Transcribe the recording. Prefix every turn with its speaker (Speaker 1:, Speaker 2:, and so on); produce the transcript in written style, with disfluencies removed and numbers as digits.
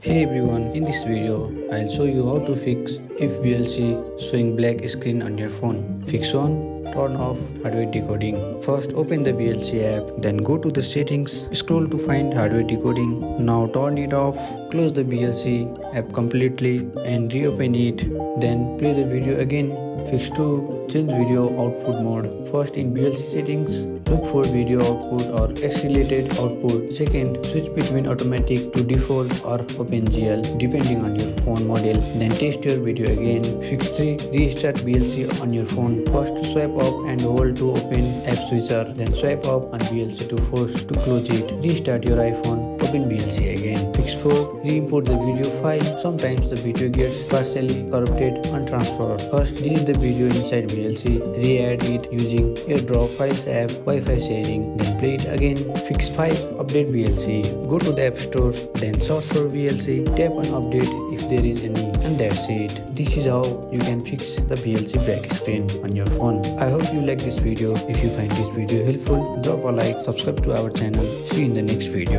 Speaker 1: Hey everyone, in this video, I'll show you how to fix if VLC showing black screen on your phone. Fix 1. Turn off hardware decoding. First open the VLC app, then go to the settings, scroll to find hardware decoding. Now turn it off, close the VLC app completely and reopen it. Then play the video again. Fix 2. Change video output mode. First in VLC settings, look for video output or accelerated output. Second, switch between automatic to default or OpenGL depending on your phone model. Then test your video again. Fix 3. Restart VLC on your phone. First swipe up and hold to open app switcher. Then swipe up on VLC to force to close it. Restart your iPhone. Open VLC again. Fix 4. Re-import the video file. Sometimes the video gets partially corrupted and transferred. First delete the video inside VLC. Re-add it using AirDrop Files app Wi-Fi sharing. Then play it again. Fix 5. Update VLC. Go to the App Store. Then search for VLC. Tap on update if there is any. And that's it. This is how you can fix the VLC black screen on your phone. I hope you like this video. If you find this video helpful, drop a like, subscribe to our channel. See you in the next video.